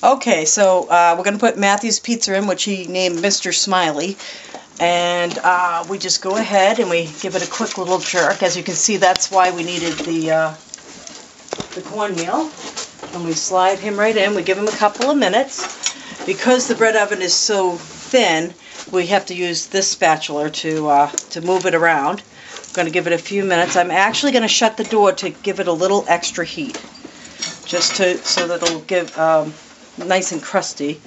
Okay, so we're going to put Matthew's Pizza in, which he named Mr. Smiley. And we just go ahead and we give it a quick little jerk. As you can see, that's why we needed the cornmeal. And we slide him right in. We give him a couple of minutes. Because the bread oven is so thin, we have to use this spatula to move it around. I'm going to give it a few minutes. I'm actually going to shut the door to give it a little extra heat, just so that it'll give nice and crusty.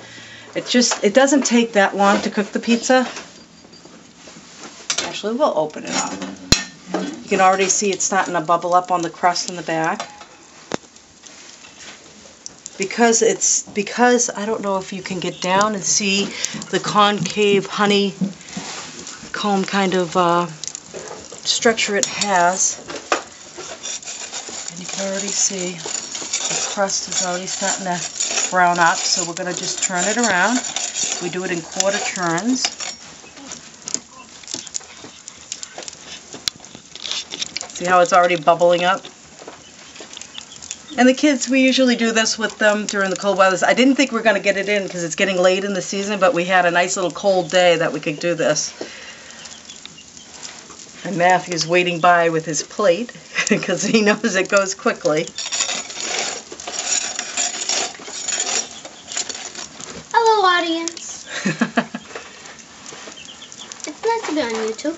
It doesn't take that long to cook the pizza. Actually, we'll open it up. You can already see it's starting to bubble up on the crust in the back. Because I don't know if you can get down and see the concave honeycomb kind of structure it has. And you can already see the crust is already starting to brown up, so we're going to just turn it around. We do it in quarter turns. See how it's already bubbling up? And the kids, we usually do this with them during the cold weather. I didn't think we were going to get it in because it's getting late in the season, but we had a nice little cold day that we could do this. And Matthew's waiting by with his plate because he knows it goes quickly. Hello, audience. It's nice to be on YouTube.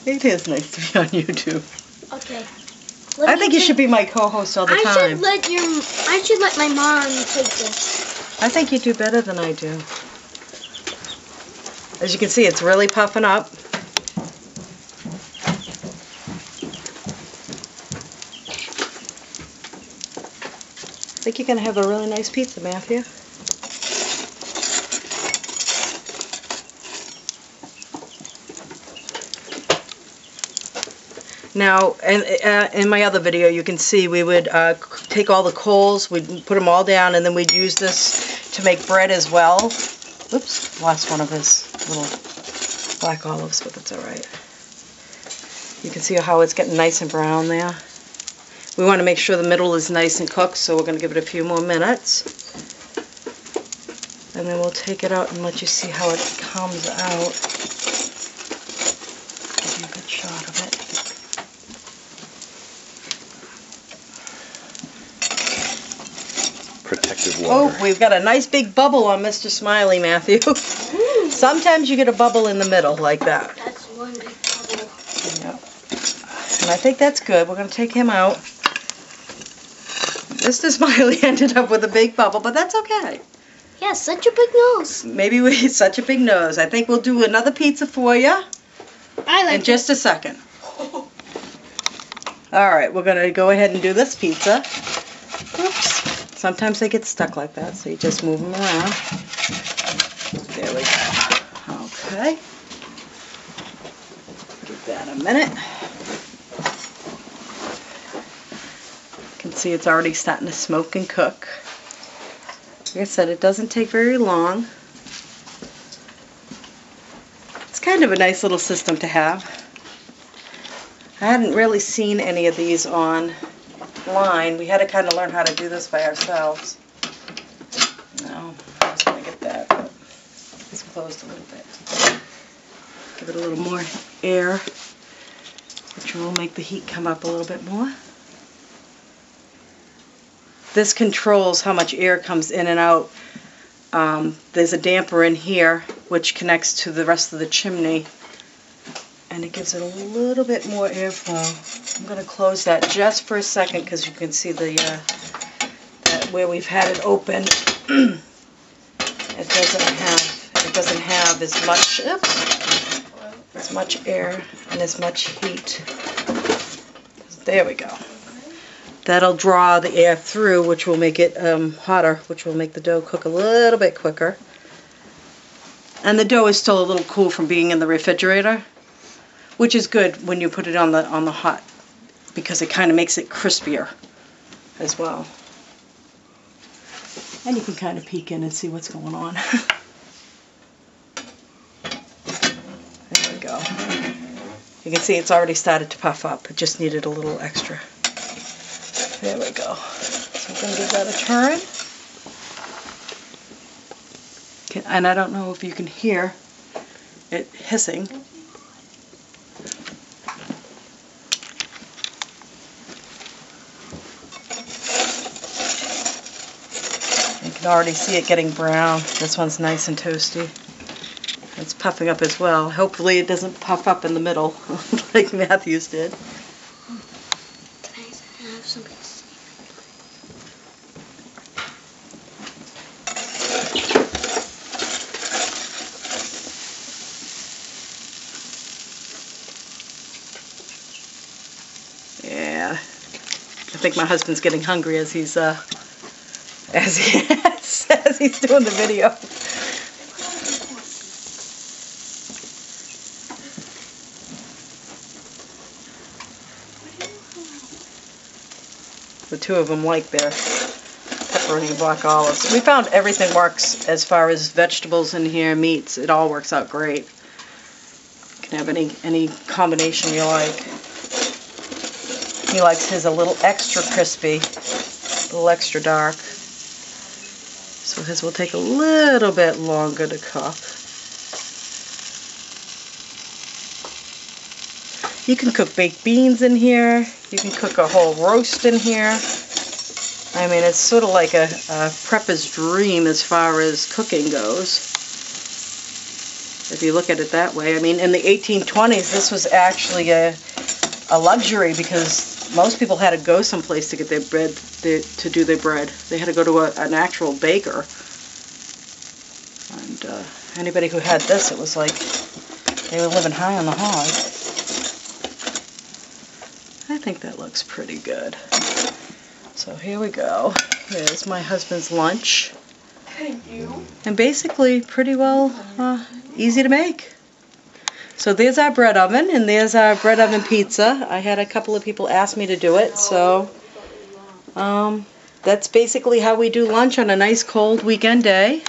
It is nice to be on YouTube. Okay. I think you should be my co-host all the time. I should let my mom take this. I think you do better than I do. As you can see, it's really puffing up. I think you're going to have a really nice pizza, Matthew. Now, in my other video, you can see we would take all the coals, we'd put them all down, and then we'd use this to make bread as well. Oops, lost one of his little black olives, but that's all right. You can see how it's getting nice and brown there. We want to make sure the middle is nice and cooked, so we're going to give it a few more minutes. And then we'll take it out and let you see how it comes out. Give you a good shot of it. Protective water. Oh, we've got a nice big bubble on Mr. Smiley, Matthew. Sometimes you get a bubble in the middle like that. That's one big bubble. Yep. And I think that's good. We're going to take him out. Mr. Smiley ended up with a big bubble, but that's okay. Yeah, such a big nose. Maybe we such a big nose. I think we'll do another pizza for you in just a second. All right, we're going to go ahead and do this pizza. Oops. Sometimes they get stuck like that, so you just move them around. There we go. Okay. Give that a minute. You can see it's already starting to smoke and cook. Like I said, it doesn't take very long. It's kind of a nice little system to have. I hadn't really seen any of these online. We had to kind of learn how to do this by ourselves. No, I was going to get that, but it's closed a little bit. Give it a little more air, which will make the heat come up a little bit more. This controls how much air comes in and out. There's a damper in here, which connects to the rest of the chimney. And it gives it a little bit more airflow. I'm going to close that just for a second because you can see that where we've had it open, it doesn't have as much air and as much heat. There we go. That'll draw the air through, which will make it hotter, which will make the dough cook a little bit quicker. And the dough is still a little cool from being in the refrigerator, which is good when you put it on the hot, because it kind of makes it crispier as well. And you can kind of peek in and see what's going on. There we go. You can see it's already started to puff up. It just needed a little extra. There we go. So I'm going to give that a turn. and I don't know if you can hear it hissing. You can already see it getting brown. This one's nice and toasty. It's puffing up as well. Hopefully it doesn't puff up in the middle like Matthew's did. Can I have some pieces? Yeah, I think my husband's getting hungry as he's as he's doing the video. The two of them like their pepperoni and black olives. We found everything works as far as vegetables in here, meats. It all works out great. You can have any combination you like. He likes his a little extra crispy, a little extra dark. So his will take a little bit longer to cook. You can cook baked beans in here. You can cook a whole roast in here. I mean, it's sort of like a prepper's dream as far as cooking goes. If you look at it that way. I mean, in the 1820s, this was actually a luxury because most people had to go someplace to get their bread, to do their bread. They had to go to an actual baker. And anybody who had this, it was like they were living high on the hog. I think that looks pretty good. So here we go. Here's my husband's lunch. Thank you. And basically pretty well easy to make. So there's our bread oven, and there's our bread oven pizza. I had a couple of people ask me to do it, so that's basically how we do lunch on a nice cold weekend day.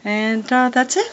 And that's it.